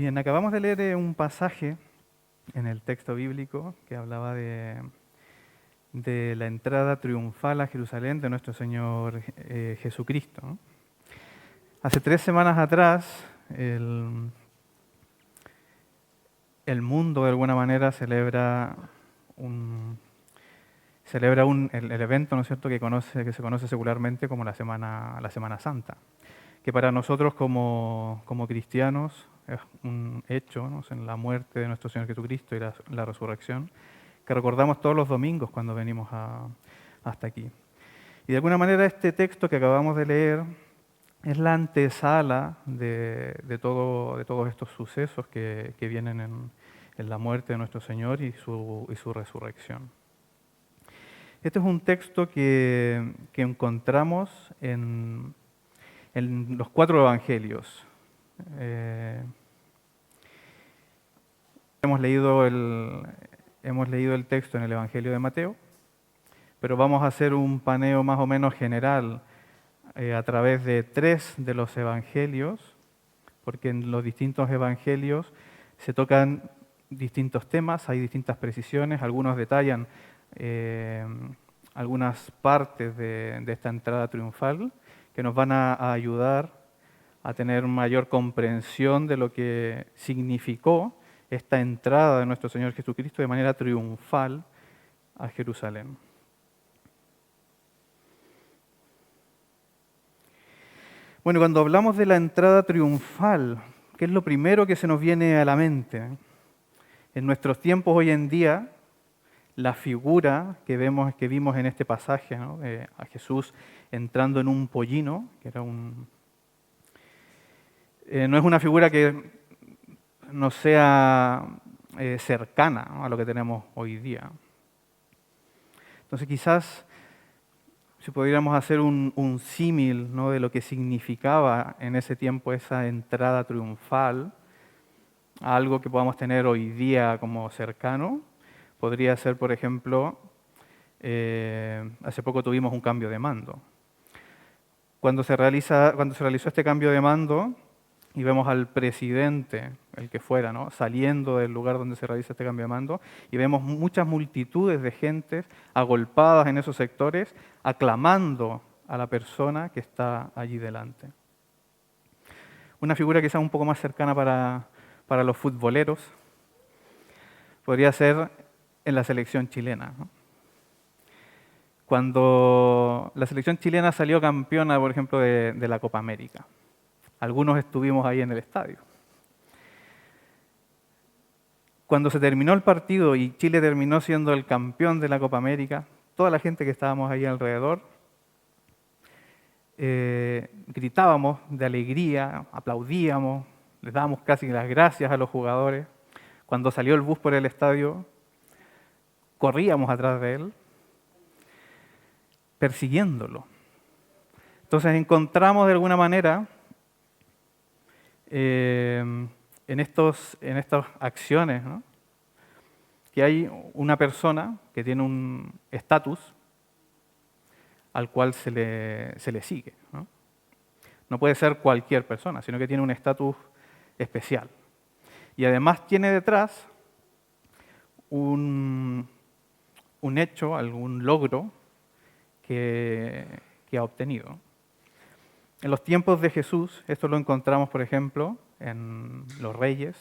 Bien, acabamos de leer un pasaje en el texto bíblico que hablaba de la entrada triunfal a Jerusalén de nuestro Señor Jesucristo, ¿no? Hace 3 semanas atrás, el mundo de alguna manera celebra el evento, ¿no es cierto?, que se conoce secularmente como la Semana Santa, que para nosotros como cristianos es un hecho, ¿no?, en la muerte de nuestro Señor Jesucristo y la resurrección, que recordamos todos los domingos cuando venimos hasta aquí. Y de alguna manera este texto que acabamos de leer es la antesala de todos estos sucesos que vienen en la muerte de nuestro Señor y su resurrección. Este es un texto que encontramos en los 4 evangelios. Hemos leído el texto en el Evangelio de Mateo, pero vamos a hacer un paneo más o menos general a través de 3 de los evangelios, porque en los distintos evangelios se tocan distintos temas, hay distintas precisiones, algunos detallan algunas partes de esta entrada triunfal que nos van a ayudar a tener mayor comprensión de lo que significó esta entrada de nuestro Señor Jesucristo de manera triunfal a Jerusalén. Bueno, cuando hablamos de la entrada triunfal, ¿qué es lo primero que se nos viene a la mente? En nuestros tiempos hoy en día, la figura que vimos en este pasaje, ¿no?, a Jesús entrando en un pollino, que era no es una figura que no sea cercana, ¿no?, a lo que tenemos hoy día. Entonces quizás si pudiéramos hacer un símil, ¿no?, de lo que significaba en ese tiempo esa entrada triunfal, a algo que podamos tener hoy día como cercano, podría ser, por ejemplo, hace poco tuvimos un cambio de mando. Cuando se realizó este cambio de mando y vemos al presidente, el que fuera, ¿no?, saliendo del lugar donde se realiza este cambio de mando, y vemos muchas multitudes de gentes agolpadas en esos sectores, aclamando a la persona que está allí delante. Una figura quizás un poco más cercana para los futboleros podría ser en la selección chilena, ¿no? Cuando la selección chilena salió campeona, por ejemplo, de la Copa América, algunos estuvimos ahí en el estadio. Cuando se terminó el partido y Chile terminó siendo el campeón de la Copa América, toda la gente que estábamos ahí alrededor gritábamos de alegría, aplaudíamos, les dábamos casi las gracias a los jugadores. Cuando salió el bus por el estadio, corríamos atrás de él, persiguiéndolo. Entonces encontramos de alguna manera en estas acciones, ¿no?, que hay una persona que tiene un estatus al cual se le sigue, ¿no? No puede ser cualquier persona, sino que tiene un estatus especial. Y además tiene detrás un hecho, algún logro que ha obtenido. En los tiempos de Jesús, esto lo encontramos, por ejemplo, en los reyes,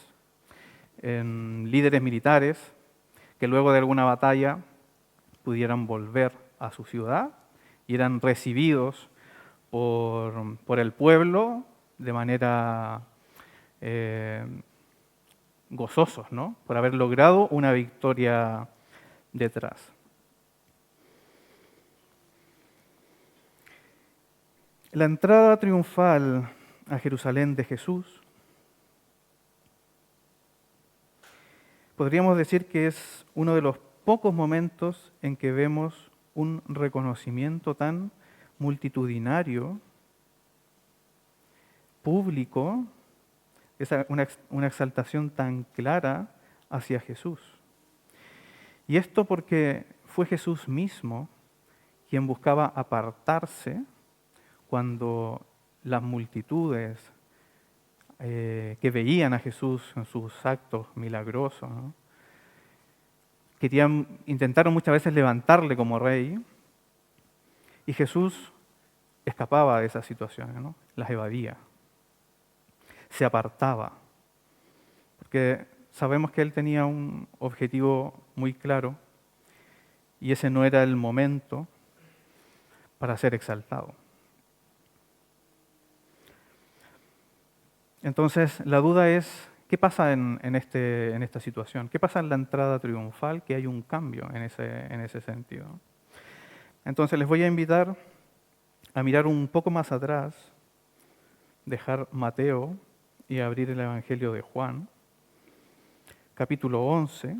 en líderes militares, que luego de alguna batalla pudieran volver a su ciudad y eran recibidos por el pueblo de manera gozosos, ¿no?, por haber logrado una victoria detrás. La entrada triunfal a Jerusalén de Jesús podríamos decir que es uno de los pocos momentos en que vemos un reconocimiento tan multitudinario, público, una exaltación tan clara hacia Jesús. Y esto porque fue Jesús mismo quien buscaba apartarse cuando las multitudes que veían a Jesús en sus actos milagrosos, ¿no? Intentaron muchas veces levantarle como rey, y Jesús escapaba de esas situaciones, ¿no? Las evadía, se apartaba, porque sabemos que él tenía un objetivo muy claro, y ese no era el momento para ser exaltado. Entonces, la duda es, ¿qué pasa en esta situación? ¿Qué pasa en la entrada triunfal? Que hay un cambio en ese sentido. Entonces, les voy a invitar a mirar un poco más atrás, dejar Mateo y abrir el Evangelio de Juan, capítulo 11.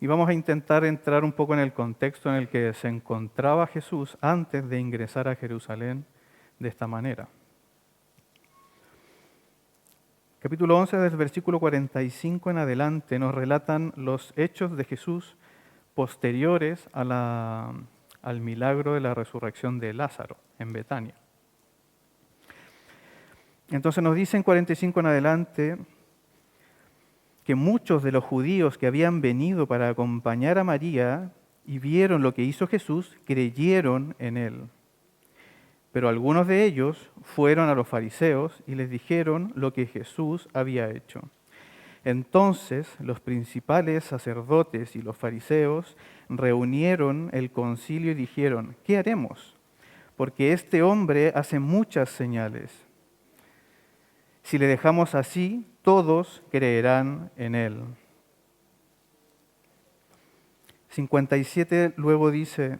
Y vamos a intentar entrar un poco en el contexto en el que se encontraba Jesús antes de ingresar a Jerusalén de esta manera. Capítulo 11, desde el versículo 45 en adelante, nos relatan los hechos de Jesús posteriores al milagro de la resurrección de Lázaro en Betania. Entonces nos dice en 45 en adelante que muchos de los judíos que habían venido para acompañar a María y vieron lo que hizo Jesús, creyeron en él. Pero algunos de ellos fueron a los fariseos y les dijeron lo que Jesús había hecho. Entonces los principales sacerdotes y los fariseos reunieron el concilio y dijeron, ¿qué haremos? Porque este hombre hace muchas señales. Si le dejamos así, todos creerán en él. 57 luego dice,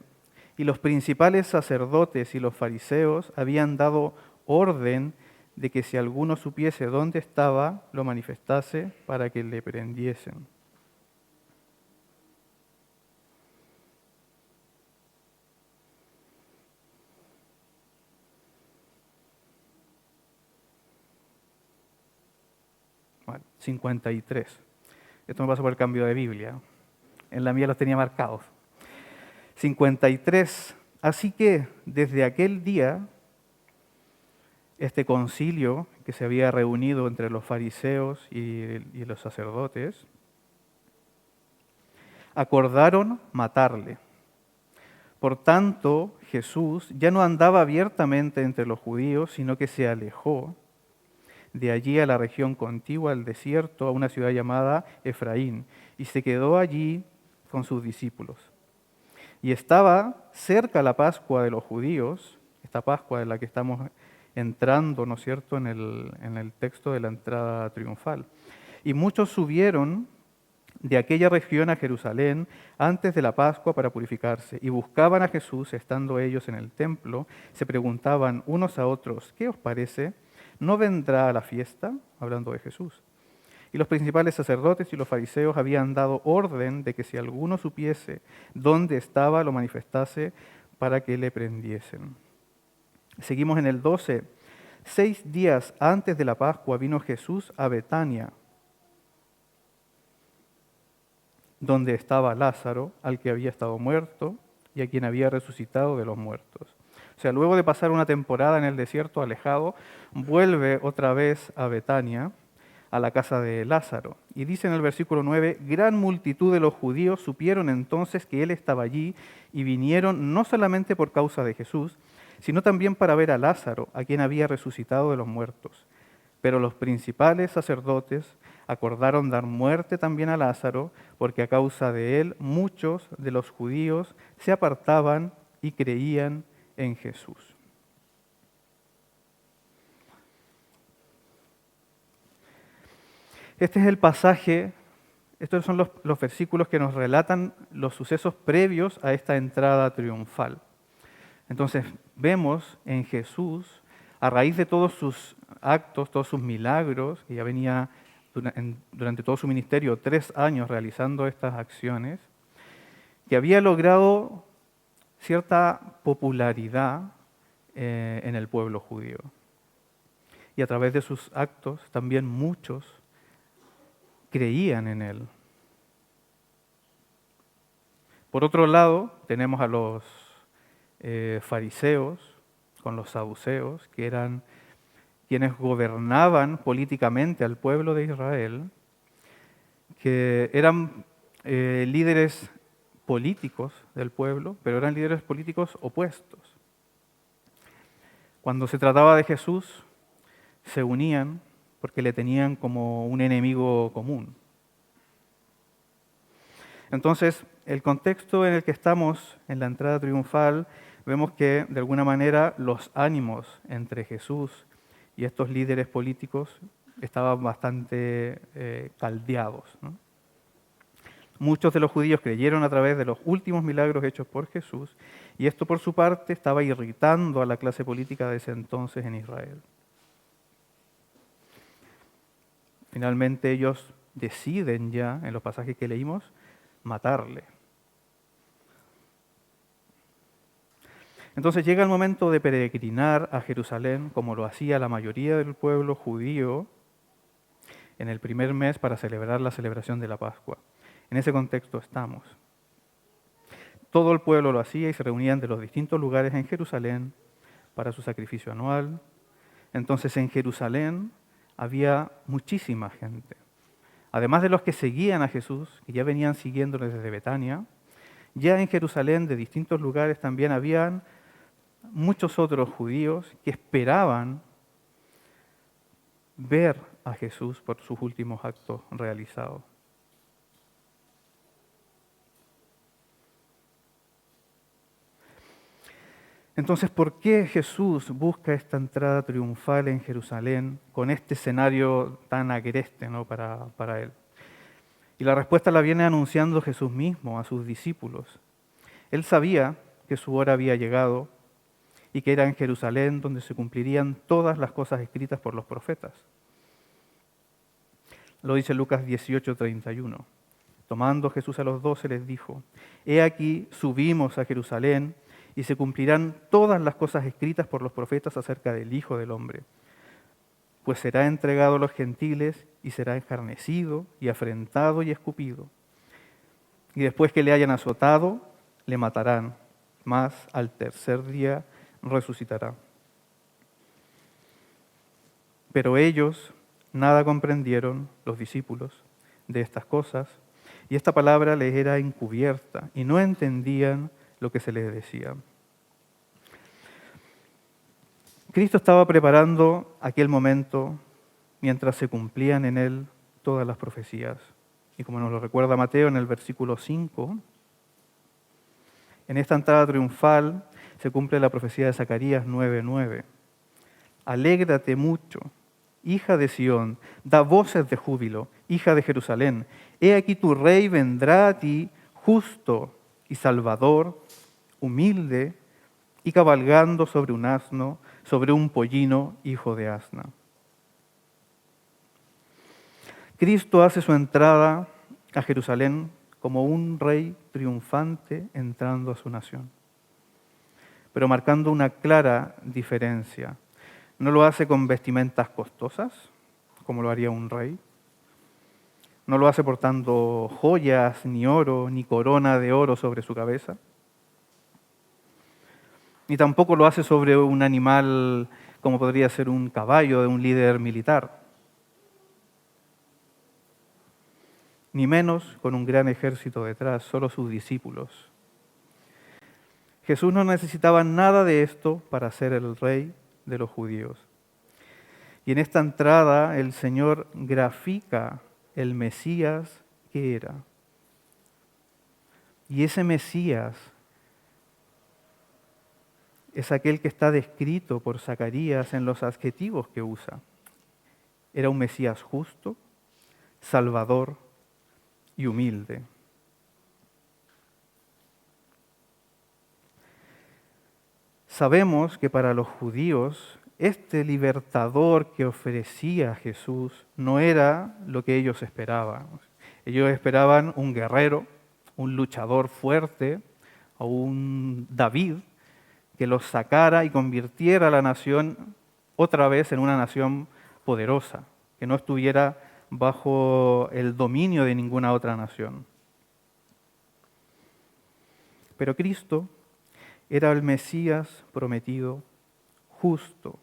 y los principales sacerdotes y los fariseos habían dado orden de que si alguno supiese dónde estaba, lo manifestase para que le prendiesen. Bueno, 53. Esto me pasa por el cambio de Biblia. En la mía los tenía marcados. 53. Así que desde aquel día, este concilio que se había reunido entre los fariseos y los sacerdotes, acordaron matarle. Por tanto, Jesús ya no andaba abiertamente entre los judíos, sino que se alejó de allí a la región contigua al desierto, a una ciudad llamada Efraín, y se quedó allí con sus discípulos. Y estaba cerca la Pascua de los judíos, esta Pascua en la que estamos entrando, ¿no es cierto?, en el texto de la entrada triunfal. Y muchos subieron de aquella región a Jerusalén antes de la Pascua para purificarse, y buscaban a Jesús, estando ellos en el templo, se preguntaban unos a otros, ¿qué os parece? ¿No vendrá a la fiesta? Hablando de Jesús. Y los principales sacerdotes y los fariseos habían dado orden de que si alguno supiese dónde estaba, lo manifestase para que le prendiesen. Seguimos en el 12. 6 días antes de la Pascua vino Jesús a Betania, donde estaba Lázaro, al que había estado muerto y a quien había resucitado de los muertos. O sea, luego de pasar una temporada en el desierto alejado, vuelve otra vez a Betania, a la casa de Lázaro. Y dice en el versículo 9, gran multitud de los judíos supieron entonces que él estaba allí y vinieron no solamente por causa de Jesús, sino también para ver a Lázaro, a quien había resucitado de los muertos. Pero los principales sacerdotes acordaron dar muerte también a Lázaro, porque a causa de él muchos de los judíos se apartaban y creían en Jesús. Este es el pasaje, estos son los versículos que nos relatan los sucesos previos a esta entrada triunfal. Entonces vemos en Jesús, a raíz de todos sus actos, todos sus milagros, que ya venía durante todo su ministerio 3 años realizando estas acciones, que había logrado cierta popularidad en el pueblo judío. Y a través de sus actos también muchos creían en él. Por otro lado, tenemos a los fariseos con los saduceos, que eran quienes gobernaban políticamente al pueblo de Israel, que eran líderes políticos del pueblo, pero eran líderes políticos opuestos. Cuando se trataba de Jesús, se unían porque le tenían como un enemigo común. Entonces, el contexto en el que estamos en la entrada triunfal, vemos que de alguna manera los ánimos entre Jesús y estos líderes políticos estaban bastante caldeados, ¿no? Muchos de los judíos creyeron a través de los últimos milagros hechos por Jesús, y esto por su parte estaba irritando a la clase política de ese entonces en Israel. Finalmente ellos deciden ya, en los pasajes que leímos, matarle. Entonces llega el momento de peregrinar a Jerusalén, como lo hacía la mayoría del pueblo judío en el primer mes para celebrar la celebración de la Pascua. En ese contexto estamos. Todo el pueblo lo hacía y se reunían de los distintos lugares en Jerusalén para su sacrificio anual. Entonces en Jerusalén había muchísima gente. Además de los que seguían a Jesús, que ya venían siguiéndole desde Betania, ya en Jerusalén de distintos lugares también habían muchos otros judíos que esperaban ver a Jesús por sus últimos actos realizados. Entonces, ¿por qué Jesús busca esta entrada triunfal en Jerusalén con este escenario tan agreste, ¿no? para él? Y la respuesta la viene anunciando Jesús mismo a sus discípulos. Él sabía que su hora había llegado y que era en Jerusalén donde se cumplirían todas las cosas escritas por los profetas. Lo dice Lucas 18:31. Tomando Jesús a los 12 les dijo: He aquí, subimos a Jerusalén y se cumplirán todas las cosas escritas por los profetas acerca del Hijo del Hombre. Pues será entregado a los gentiles y será escarnecido y afrentado y escupido. Y después que le hayan azotado, le matarán, mas al tercer día resucitará. Pero ellos nada comprendieron, los discípulos, de estas cosas, y esta palabra les era encubierta, y no entendían lo que se les decía. Cristo estaba preparando aquel momento mientras se cumplían en él todas las profecías. Y como nos lo recuerda Mateo en el versículo 5, en esta entrada triunfal se cumple la profecía de Zacarías 9:9. Alégrate mucho, hija de Sión, da voces de júbilo, hija de Jerusalén. He aquí tu rey vendrá a ti, justo y salvador, humilde y cabalgando sobre un asno, sobre un pollino, hijo de asna. Cristo hace su entrada a Jerusalén como un rey triunfante entrando a su nación, pero marcando una clara diferencia. No lo hace con vestimentas costosas, como lo haría un rey. No lo hace portando joyas, ni oro, ni corona de oro sobre su cabeza. Ni tampoco lo hace sobre un animal como podría ser un caballo de un líder militar. Ni menos con un gran ejército detrás, solo sus discípulos. Jesús no necesitaba nada de esto para ser el rey de los judíos. Y en esta entrada el Señor grafica el Mesías que era. Y ese Mesías es aquel que está descrito por Zacarías en los adjetivos que usa. Era un Mesías justo, salvador y humilde. Sabemos que para los judíos este libertador que ofrecía Jesús no era lo que ellos esperaban. Ellos esperaban un guerrero, un luchador fuerte o un David que los sacara y convirtiera a la nación otra vez en una nación poderosa, que no estuviera bajo el dominio de ninguna otra nación. Pero Cristo era el Mesías prometido, justo,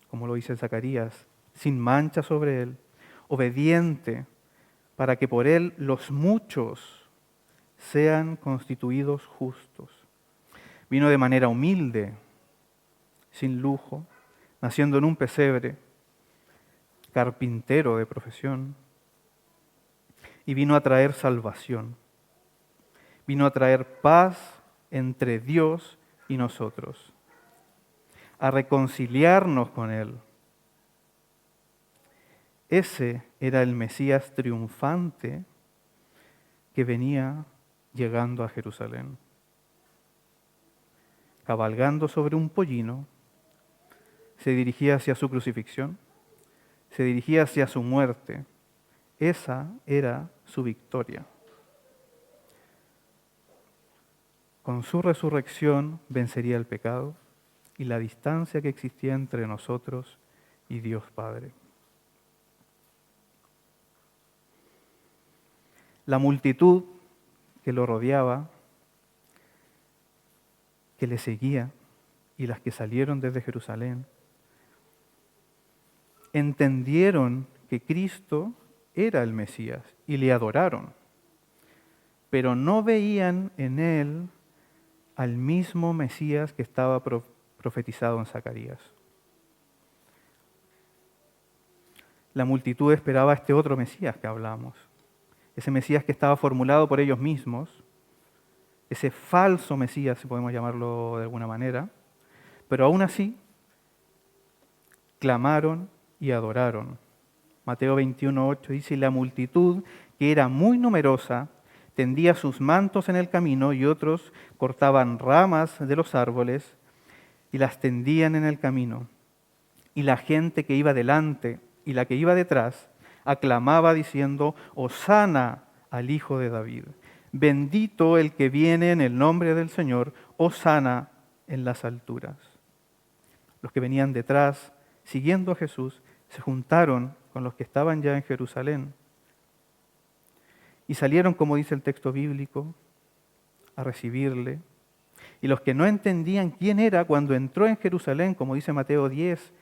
como lo dice Zacarías, sin mancha sobre él, obediente, para que por él los muchos sean constituidos justos. Vino de manera humilde, sin lujo, naciendo en un pesebre, carpintero de profesión, y vino a traer salvación. Vino a traer paz entre Dios y nosotros, a reconciliarnos con Él. Ese era el Mesías triunfante que venía llegando a Jerusalén, cabalgando sobre un pollino, se dirigía hacia su crucifixión, se dirigía hacia su muerte. Esa era su victoria. Con su resurrección vencería el pecado y la distancia que existía entre nosotros y Dios Padre. La multitud que lo rodeaba, que le seguía, y las que salieron desde Jerusalén, entendieron que Cristo era el Mesías y le adoraron, pero no veían en él al mismo Mesías que estaba profetizado en Zacarías. La multitud esperaba a este otro Mesías que hablamos, ese Mesías que estaba formulado por ellos mismos, ese falso Mesías, si podemos llamarlo de alguna manera, pero aún así clamaron y adoraron. Mateo 21:8 dice, y la multitud, que era muy numerosa, tendía sus mantos en el camino y otros cortaban ramas de los árboles y las tendían en el camino. Y la gente que iba delante y la que iba detrás aclamaba diciendo, Hosana al Hijo de David. Bendito el que viene en el nombre del Señor, Hosana en las alturas. Los que venían detrás, siguiendo a Jesús, se juntaron con los que estaban ya en Jerusalén y salieron, como dice el texto bíblico, a recibirle. Y los que no entendían quién era, cuando entró en Jerusalén, como dice Mateo 10,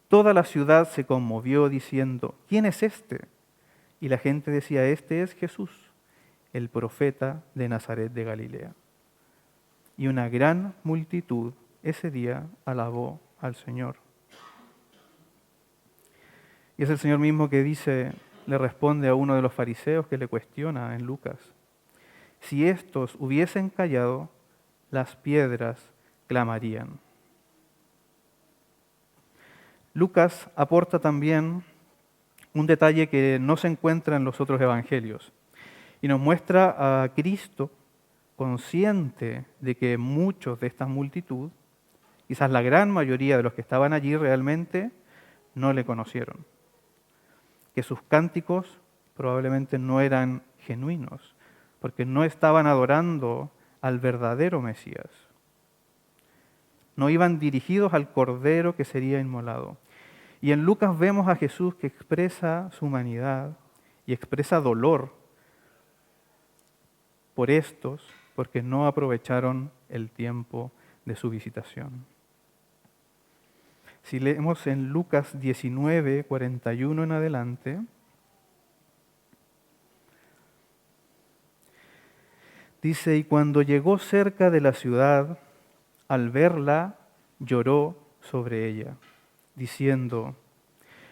toda la ciudad se conmovió diciendo, ¿quién es este? Y la gente decía, este es Jesús, el profeta de Nazaret de Galilea. Y una gran multitud ese día alabó al Señor. Y es el Señor mismo que dice, le responde a uno de los fariseos que le cuestiona en Lucas, si estos hubiesen callado, las piedras clamarían. Lucas aporta también un detalle que no se encuentra en los otros evangelios y nos muestra a Cristo consciente de que muchos de esta multitud, quizás la gran mayoría de los que estaban allí realmente no le conocieron, que sus cánticos probablemente no eran genuinos, porque no estaban adorando al verdadero Mesías. No iban dirigidos al Cordero que sería inmolado. Y en Lucas vemos a Jesús que expresa su humanidad y expresa dolor por estos, porque no aprovecharon el tiempo de su visitación. Si leemos en Lucas 19, 41 en adelante, dice, y cuando llegó cerca de la ciudad, al verla, lloró sobre ella, diciendo,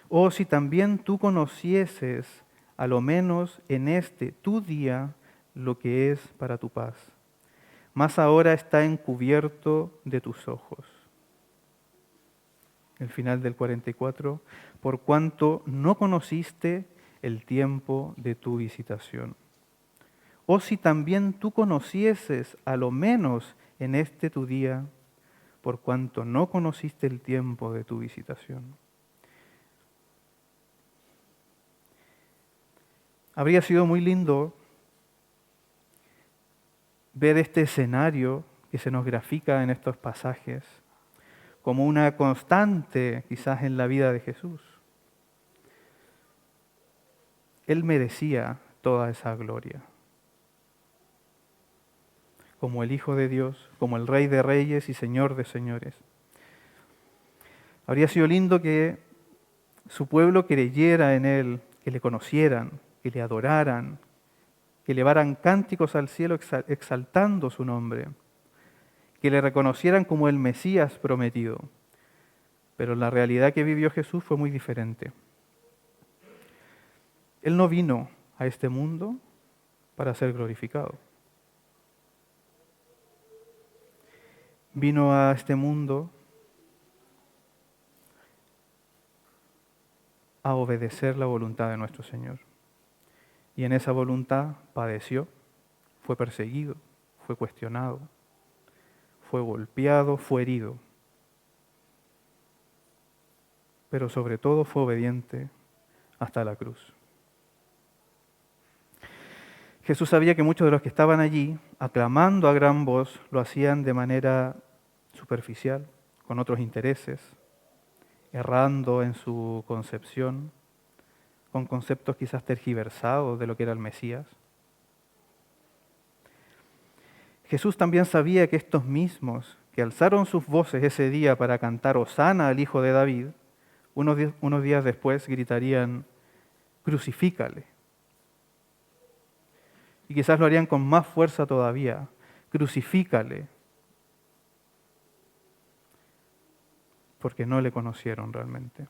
oh, si también tú conocieses, a lo menos en este tu día, lo que es para tu paz. Mas ahora está encubierto de tus ojos. El final del 44, por cuanto no conociste el tiempo de tu visitación. O si también tú conocieses, a lo menos en este tu día, por cuanto no conociste el tiempo de tu visitación. Habría sido muy lindo ver este escenario que se nos grafica en estos pasajes como una constante quizás en la vida de Jesús. Él merecía toda esa gloria. como el Hijo de Dios, como el Rey de Reyes y Señor de Señores. Habría sido lindo que su pueblo creyera en Él, que le conocieran, que le adoraran, que elevaran cánticos al cielo exaltando su nombre, que le reconocieran como el Mesías prometido. Pero la realidad que vivió Jesús fue muy diferente. Él no vino a este mundo para ser glorificado. Vino a este mundo a obedecer la voluntad de nuestro Señor. Y en esa voluntad padeció, fue perseguido, fue cuestionado, fue golpeado, fue herido. Pero sobre todo fue obediente hasta la cruz. Jesús sabía que muchos de los que estaban allí, aclamando a gran voz, lo hacían de manera superficial, con otros intereses, errando en su concepción, con conceptos quizás tergiversados de lo que era el Mesías. Jesús también sabía que estos mismos que alzaron sus voces ese día para cantar Hosana al Hijo de David, unos días después gritarían, crucifícale. Y quizás lo harían con más fuerza todavía, crucifícale, porque no le conocieron realmente.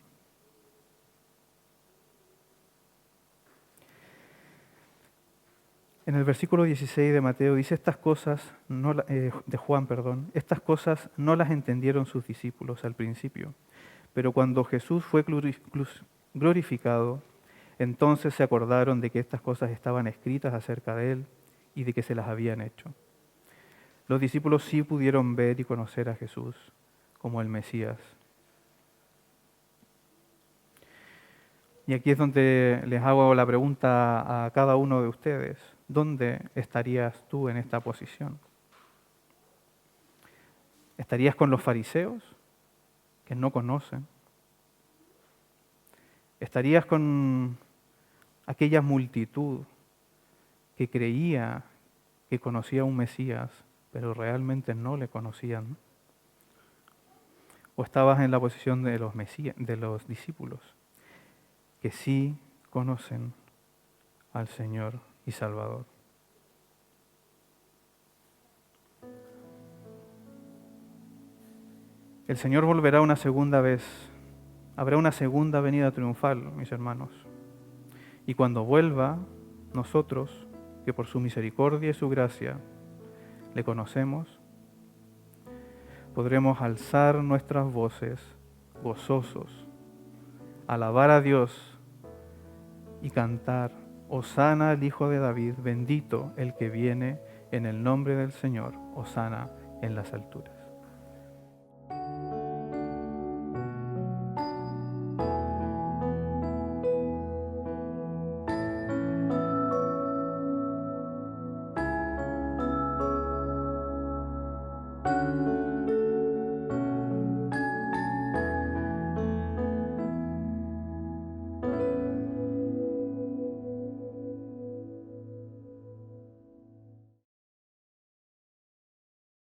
En el versículo 16 de Mateo dice estas cosas, de Juan, estas cosas no las entendieron sus discípulos al principio, pero cuando Jesús fue glorificado, entonces se acordaron de que estas cosas estaban escritas acerca de él y de que se las habían hecho. Los discípulos sí pudieron ver y conocer a Jesús como el Mesías. Y aquí es donde les hago la pregunta a cada uno de ustedes. ¿Dónde estarías tú en esta posición? ¿Estarías con los fariseos que no conocen? ¿Estarías con aquella multitud que creía que conocía a un Mesías, pero realmente no le conocían? ¿O estabas en la posición de los discípulos, que sí conocen al Señor y Salvador? El Señor volverá una segunda vez. Habrá una segunda venida triunfal, mis hermanos. Y cuando vuelva, nosotros, que por su misericordia y su gracia le conocemos, podremos alzar nuestras voces gozosos, alabar a Dios y cantar, Hosana al Hijo de David, bendito el que viene en el nombre del Señor, Hosana en las alturas.